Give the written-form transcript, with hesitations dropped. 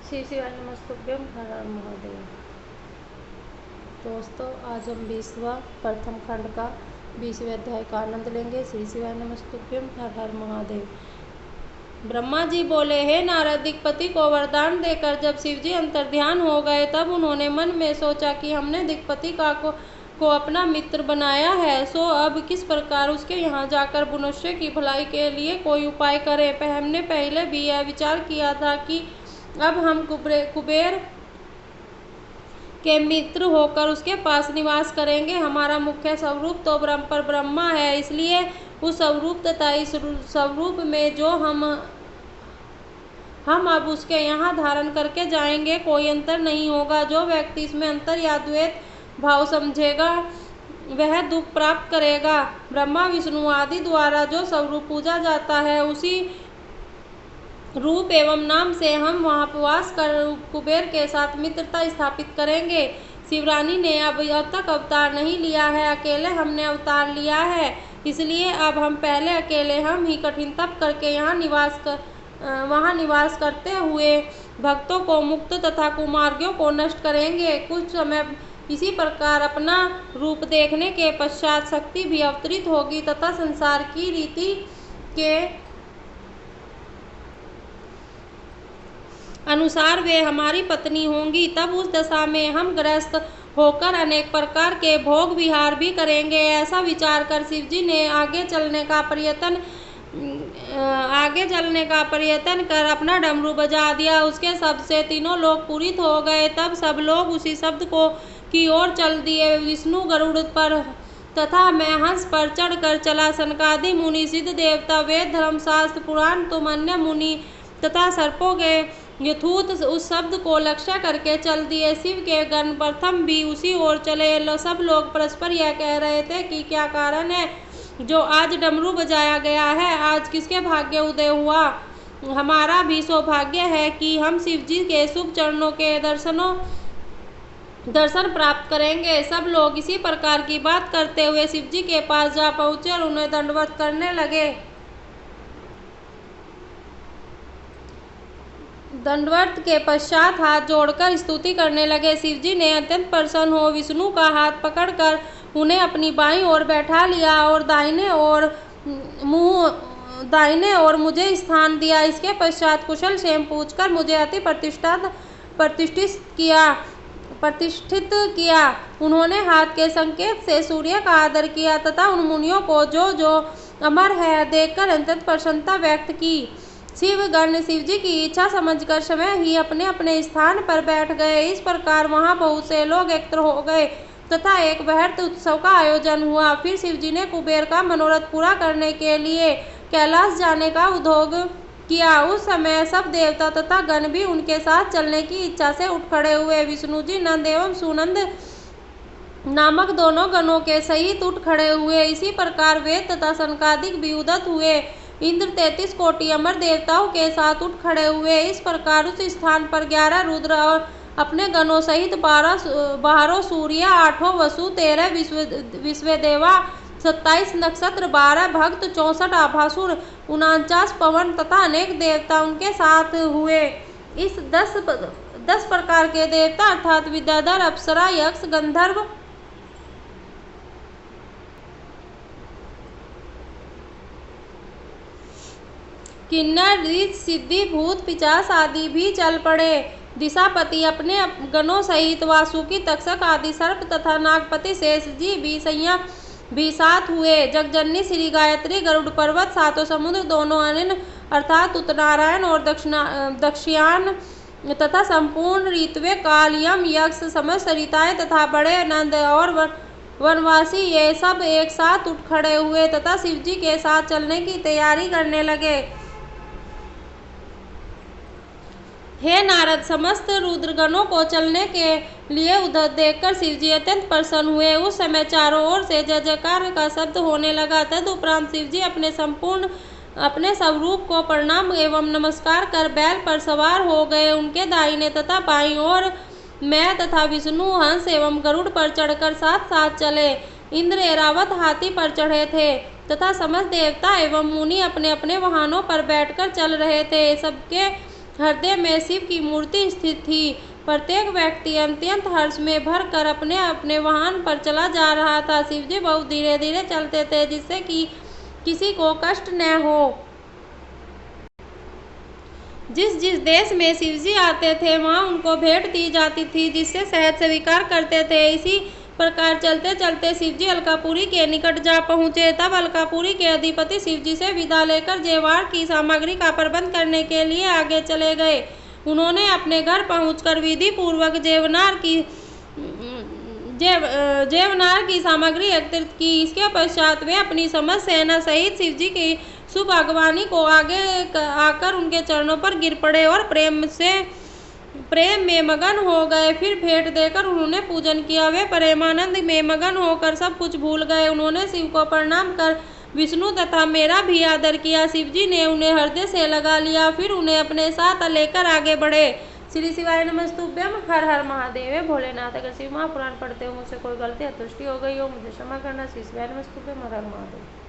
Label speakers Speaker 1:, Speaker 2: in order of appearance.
Speaker 1: श्री शिवाय नमस्तुभ्यं। हर हर महादेव। दोस्तों, आज हम 20वां प्रथम खंड का 20वें अध्याय का आनंद लेंगे। श्री शिवाय नमस्तुभ्यं। हर हर महादेव। ब्रह्मा जी बोले, हे नारद, दिक्पति को वरदान देकर जब शिव जी अंतर्ध्यान हो गए तब उन्होंने मन में सोचा कि हमने दिक्पति को अपना मित्र बनाया है, सो अब किस प्रकार उसके यहाँ जाकर मनुष्य की भलाई के लिए कोई उपाय करें। हमने पहले भी यह विचार किया था कि अब हम कुबेर के मित्र होकर उसके पास निवास करेंगे। हमारा मुख्य स्वरूप तो ब्रह्मा है, इसलिए उस स्वरूप तथा इस स्वरूप में जो हम अब उसके यहाँ धारण करके जाएंगे, कोई अंतर नहीं होगा। जो व्यक्ति इसमें अंतर या द्वैत भाव समझेगा वह दुख प्राप्त करेगा। ब्रह्मा विष्णु आदि द्वारा जो स्वरूप पूजा जाता है, उसी रूप एवं नाम से हम वहाँ प्रवास कर कुबेर के साथ मित्रता स्थापित करेंगे। शिवरानी ने अब तक अवतार नहीं लिया है, अकेले हमने अवतार लिया है, इसलिए अब हम पहले अकेले हम ही कठिन तप करके वहाँ निवास करते हुए भक्तों को मुक्त तथा कुमार्गियों को नष्ट करेंगे। कुछ समय इसी प्रकार अपना रूप देखने के पश्चात शक्ति भी अवतरित होगी तथा संसार की रीति के अनुसार वे हमारी पत्नी होंगी। तब उस दशा में हम ग्रस्त होकर अनेक प्रकार के भोग विहार भी करेंगे। ऐसा विचार कर शिव जी ने आगे चलने का प्रयत्न कर अपना डमरू बजा दिया। उसके शब्द से तीनों लोग पूरित हो गए। तब सब लोग उसी शब्द की ओर चल दिए। विष्णु गरुड़ पर तथा मैं हंस पर चढ़कर चला। सनकादि मुनि, सिद्ध देवता, वेद, धर्मशास्त्र, पुराण, तुमन्य मुनि तथा सर्पों के यथूत उस शब्द को लक्ष्य करके चल दिए। शिव के गण प्रथम भी उसी ओर चले। सब लोग परस्पर यह कह रहे थे कि क्या कारण है जो आज डमरू बजाया गया है, आज किसके भाग्य उदय हुआ। हमारा भी सौभाग्य है कि हम शिव जी के शुभ चरणों के दर्शन प्राप्त करेंगे। सब लोग इसी प्रकार की बात करते हुए शिव जी के पास जा पहुंचे और उन्हें दंडवत करने लगे। दंडवत के पश्चात हाथ जोड़कर स्तुति करने लगे। शिव जी ने अत्यंत प्रसन्न हो विष्णु का हाथ पकड़कर उन्हें अपनी बाईं ओर बैठा लिया और दाहिने ओर मुझे स्थान दिया। इसके पश्चात कुशल क्षेम पूछकर मुझे अति प्रतिष्ठित किया। उन्होंने हाथ के संकेत से सूर्य का आदर किया तथा उन मुनियों को जो अमर है देखकर अत्यंत प्रसन्नता व्यक्त की। शिवगण शिव जी की इच्छा समझकर समय ही अपने अपने स्थान पर बैठ गए। इस प्रकार वहां बहुत से लोग एकत्र हो गए तथा एक बृहत् उत्सव का आयोजन हुआ। फिर शिव जी ने कुबेर का मनोरथ पूरा करने के लिए कैलाश जाने का उद्योग किया। उस समय सब देवता तथा गण भी उनके साथ चलने की इच्छा से उठ खड़े हुए। विष्णु जी नंद एवं सुनंद नामक दोनों गणों के सहित उठ खड़े हुए। इसी प्रकार वेद तथा सनकादिक भी उदत हुए। इंद्र 33 कोटि अमर देवताओं के साथ उठ खड़े हुए। इस प्रकार उस स्थान पर 11 रुद्र और अपने गणों सहित 12 सूर्य, 8 वसु, 13 विश्वदेवा, 27 नक्षत्र, 12 भक्त, 64 आभासुर, 49 पवन तथा अनेक देवता उनके साथ हुए। इस 10 प्रकार के देवता अर्थात विद्याधर, अप्सरा, यक्ष, गंधर्व, किन्नर, ऋत, सिद्धि, भूत, पिशाच आदि भी चल पड़े। दिशापति अपने गणों सहित वासुकी, तक्षक आदि सर्प तथा नागपति शेष जी भी साथ हुए। जगजननी श्री गायत्री, गरुड़ पर्वत, सातों समुद्र, दोनों अनिल अर्थात उत्तरायण और दक्षिणायन तथा संपूर्ण ऋतवे, काल, यम, यक्ष, समस्त सरिताएं तथा बड़े नंद और वनवासी ये सब एक साथ उठ खड़े हुए तथा शिव जी के साथ चलने की तैयारी करने लगे। हे नारद, समस्त रुद्रगणों को चलने के लिए उधर देखकर शिव जी अत्यंत प्रसन्न हुए। उस समय चारों ओर से जय जयकार का शब्द होने लगा। तदुपरांत शिव जी अपने स्वरूप को प्रणाम एवं नमस्कार कर बैल पर सवार हो गए। उनके दाहिने तथा बाईं ओर मैं तथा विष्णु हंस एवं गरुड़ पर चढ़कर साथ साथ चले। इंद्र ऐरावत हाथी पर चढ़े थे तथा समस्त देवता एवं मुनि अपने अपने वाहनों पर बैठकर चल रहे थे। सबके हृदय में शिव की मूर्ति स्थित थी। प्रत्येक व्यक्ति अत्यंत हर्ष में भरकर अपने अपने वाहन पर चला जा रहा था। शिवजी बहुत धीरे धीरे चलते थे, जिससे कि किसी को कष्ट न हो। जिस जिस देश में शिवजी आते थे वहां उनको भेंट दी जाती थी, जिससे सहज स्वीकार करते थे। इसी प्रकार चलते चलते शिवजी अलकापुरी के निकट जा पहुंचे। तब अलकापुरी के अधिपति शिवजी से विदा लेकर जेवार की सामग्री का प्रबंध करने के लिए आगे चले गए। उन्होंने अपने घर पहुंचकर विधि पूर्वक जेवनार की सामग्री एकत्रित की। इसके पश्चात वे अपनी समस्त सेना सहित शिवजी की शुभ अगवानी को आगे आकर उनके चरणों पर गिर पड़े और प्रेम में मगन हो गए। फिर भेंट देकर उन्होंने पूजन किया। वे प्रेमानंद में मगन होकर सब कुछ भूल गए। उन्होंने शिव को प्रणाम कर विष्णु तथा मेरा भी आदर किया। शिवजी ने उन्हें हृदय से लगा लिया, फिर उन्हें अपने साथ लेकर आगे बढ़े। श्री शिवाय नमस्तुभ्यम। हर हर महादेव। भोलेनाथ। अगर शिव महापुराण पढ़ते हो मुझसे कोई गलती या त्रुटि हो गई हो मुझे क्षमा करना। श्री शिवाय नमस्तुभ्यम। हर हर महादेव।